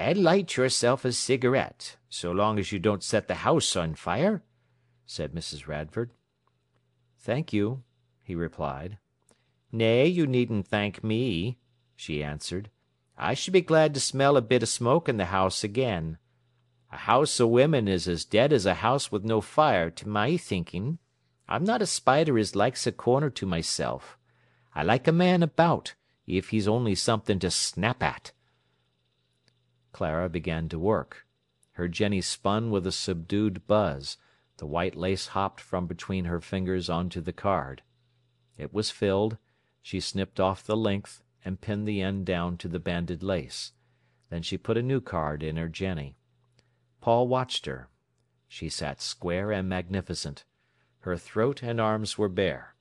and light yourself a cigarette, so long as you don't set the house on fire," said Mrs. Radford. "Thank you," he replied. "Nay, you needn't thank me," she answered. "I should be glad to smell a bit of smoke in the house again. A house o' women is as dead as a house with no fire, to my thinking. I'm not a spider as likes a corner to myself. I like a man about, if he's only something to snap at." Clara began to work. Her jenny spun with a subdued buzz. The white lace hopped from between her fingers onto the card. It was filled. She snipped off the length and pinned the end down to the banded lace. Then she put a new card in her jenny. Paul watched her. She sat square and magnificent. Her throat and arms were bare.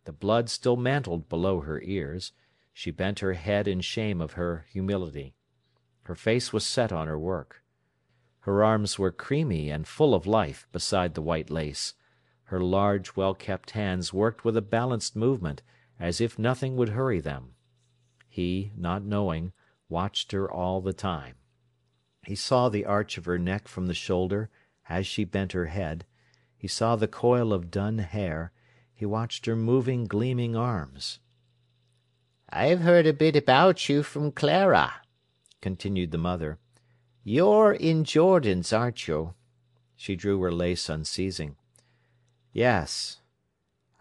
The blood still mantled below her ears. She bent her head in shame of her humility. Her face was set on her work. Her arms were creamy and full of life beside the white lace. Her large, well-kept hands worked with a balanced movement, as if nothing would hurry them. He, not knowing, watched her all the time. He saw the arch of her neck from the shoulder, as she bent her head. He saw the coil of dun hair. He watched her moving, gleaming arms. "I've heard a bit about you from Clara," continued the mother. "You're in Jordan's, aren't you?" She drew her lace unceasing. "Yes."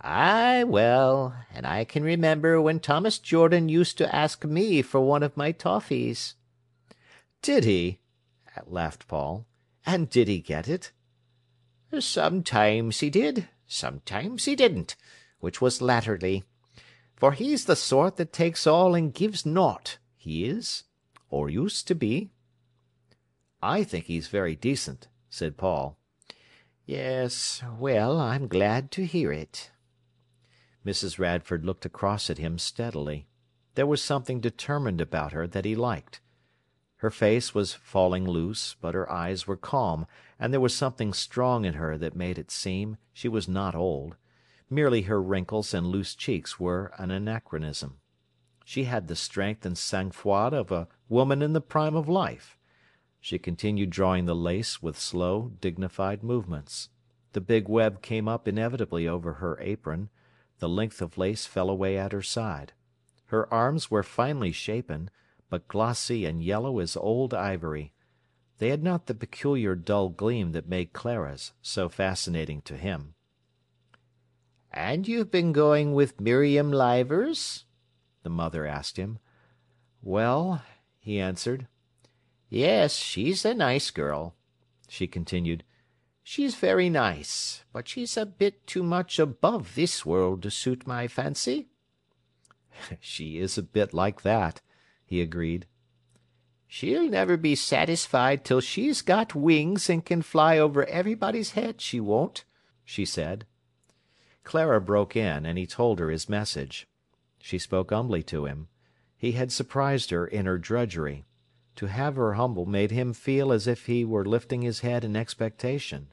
"Ay, well, and I can remember when Thomas Jordan used to ask me for one of my toffees." "Did he?" laughed Paul. "And did he get it?" "Sometimes he did, sometimes he didn't, which was latterly. For he's the sort that takes all and gives nought, he is, or used to be." "I think he's very decent," said Paul. "Yes, well, I'm glad to hear it." Mrs. Radford looked across at him steadily. There was something determined about her that he liked. Her face was falling loose, but her eyes were calm, and there was something strong in her that made it seem she was not old. Merely her wrinkles and loose cheeks were an anachronism. She had the strength and sang-froid of a woman in the prime of life. She continued drawing the lace with slow, dignified movements. The big web came up inevitably over her apron. The length of lace fell away at her side. Her arms were finely shapen, but glossy and yellow as old ivory. They had not the peculiar dull gleam that made Clara's so fascinating to him. "And you've been going with Miriam Livers?" the mother asked him. "Well," he answered. "Yes, she's a nice girl," she continued. "She's very nice, but she's a bit too much above this world to suit my fancy." "She is a bit like that," he agreed. "She'll never be satisfied till she's got wings and can fly over everybody's head, she won't," she said. Clara broke in, and he told her his message. She spoke humbly to him. He had surprised her in her drudgery. To have her humble made him feel as if he were lifting his head in expectation.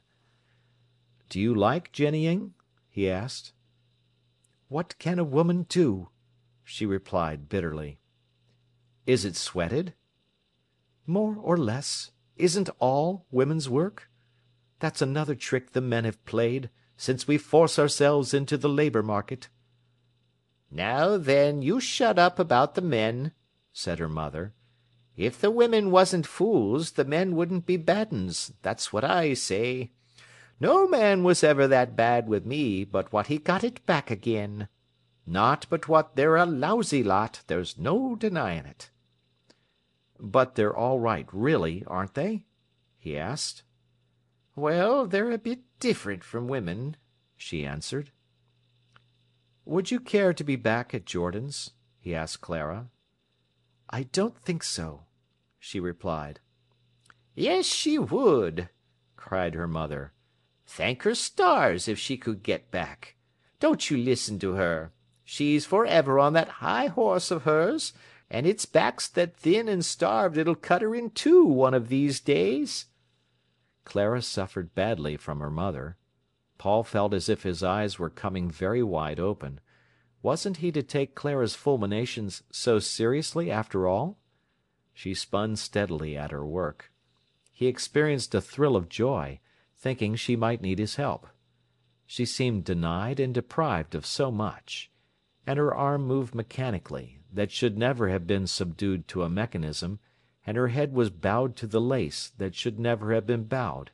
"Do you like jennying?" he asked. "What can a woman do?" she replied bitterly. "Is it sweated?" "More or less. Isn't all women's work? That's another trick the men have played, since we force ourselves into the labour market." "Now then, you shut up about the men," said her mother. "If the women wasn't fools, the men wouldn't be bad uns, that's what I say. No man was ever that bad with me but what he got it back again. Not but what they're a lousy lot, there's no denying it." "But they're all right, really, aren't they?" he asked. "Well, they're a bit different from women," she answered. "Would you care to be back at Jordan's?" he asked Clara. "I don't think so," she replied. "Yes, she would," cried her mother. "Thank her stars if she could get back. Don't you listen to her. She's for ever on that high horse of hers, and it's back's that thin and starved it'll cut her in two one of these days." Clara suffered badly from her mother. Paul felt as if his eyes were coming very wide open. Wasn't he to take Clara's fulminations so seriously after all? She spun steadily at her work. He experienced a thrill of joy, thinking she might need his help. She seemed denied and deprived of so much, and her arm moved mechanically, that should never have been subdued to a mechanism, and her head was bowed to the lace, that should never have been bowed.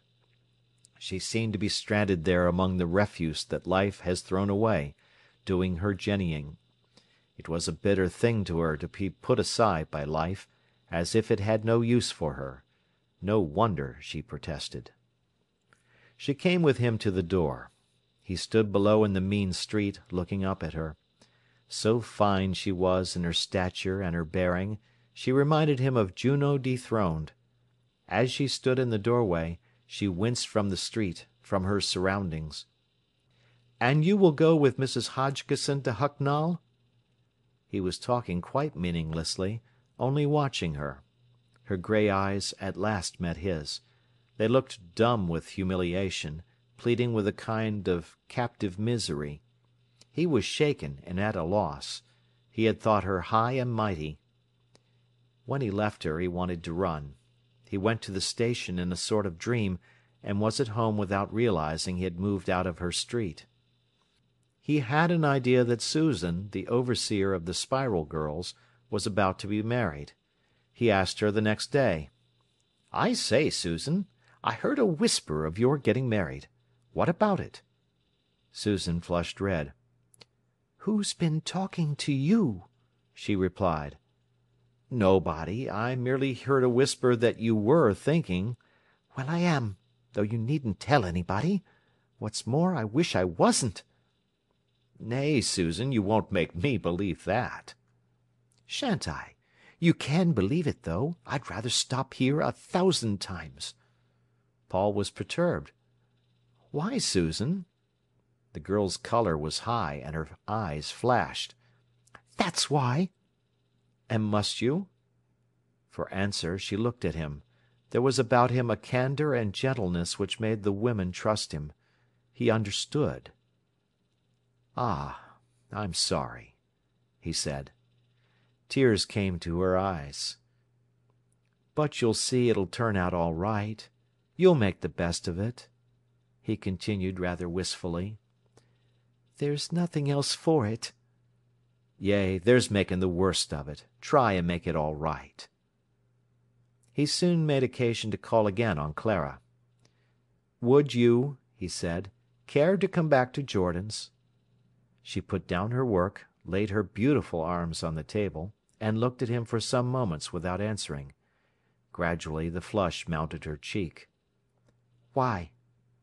She seemed to be stranded there among the refuse that life has thrown away, doing her jennying. It was a bitter thing to her to be put aside by life, as if it had no use for her. No wonder she protested. She came with him to the door. He stood below in the mean street, looking up at her. So fine she was in her stature and her bearing, she reminded him of Juno dethroned. As she stood in the doorway, she winced from the street, from her surroundings. "And you will go with Mrs. Hodgkisson to Hucknall?" He was talking quite meaninglessly, only watching her. Her grey eyes at last met his. They looked dumb with humiliation, pleading with a kind of captive misery. He was shaken and at a loss. He had thought her high and mighty. When he left her, he wanted to run. He went to the station in a sort of dream, and was at home without realizing he had moved out of her street. He had an idea that Susan, the overseer of the Spiral girls, was about to be married. He asked her the next day. "I say, Susan, I heard a whisper of your getting married. What about it?" Susan flushed red. "Who's been talking to you?" she replied. "Nobody. I merely heard a whisper that you were thinking." "Well, I am, though you needn't tell anybody. What's more, I wish I wasn't." "Nay, Susan, you won't make me believe that." "Shan't I? You can believe it, though. I'd rather stop here 1,000 times." Paul was perturbed. "Why, Susan?" The girl's colour was high, and her eyes flashed. "That's why." "And must you?" For answer, she looked at him. There was about him a candour and gentleness which made the women trust him. He understood. "Ah, I'm sorry," he said. Tears came to her eyes. "But you'll see it'll turn out all right. You'll make the best of it," he continued rather wistfully. "There's nothing else for it." "Yea, there's making the worst of it. Try and make it all right." He soon made occasion to call again on Clara. "Would you," he said, "care to come back to Jordan's?" She put down her work, laid her beautiful arms on the table, and looked at him for some moments without answering. Gradually the flush mounted her cheek. "Why?"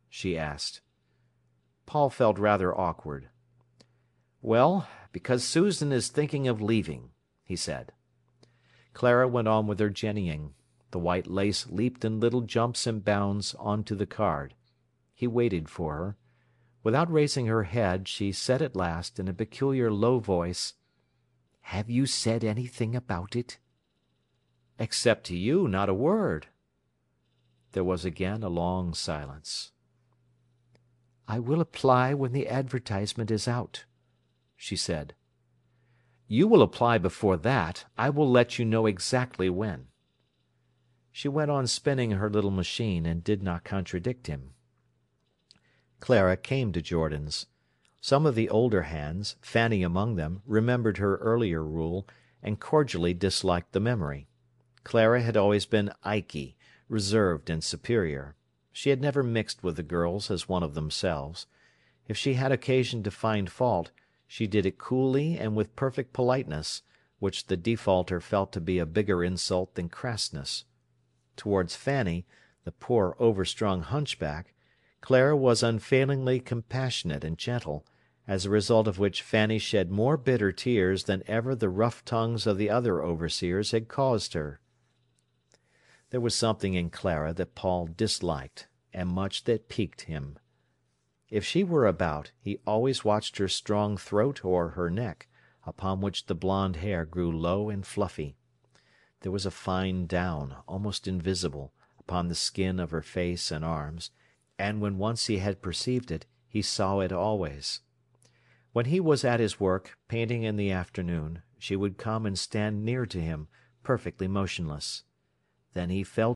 she asked. Paul felt rather awkward. "Well, because Susan is thinking of leaving," he said. Clara went on with her jennying. The white lace leaped in little jumps and bounds on to the card. He waited for her. Without raising her head, she said at last, in a peculiar low voice, "Have you said anything about it?" "Except to you, not a word." There was again a long silence. "I will apply when the advertisement is out," she said. "You will apply before that. I will let you know exactly when." She went on spinning her little machine, and did not contradict him. Clara came to Jordan's. Some of the older hands, Fanny among them, remembered her earlier rule, and cordially disliked the memory. Clara had always been iky, reserved and superior. She had never mixed with the girls as one of themselves. If she had occasion to find fault, she did it coolly and with perfect politeness, which the defaulter felt to be a bigger insult than crassness. Towards Fanny, the poor overstrung hunchback, Clara was unfailingly compassionate and gentle, as a result of which Fanny shed more bitter tears than ever the rough tongues of the other overseers had caused her. There was something in Clara that Paul disliked, and much that piqued him. If she were about, he always watched her strong throat or her neck, upon which the blonde hair grew low and fluffy. There was a fine down, almost invisible, upon the skin of her face and arms, and when once he had perceived it, he saw it always. When he was at his work, painting in the afternoon, she would come and stand near to him, perfectly motionless. Then he fell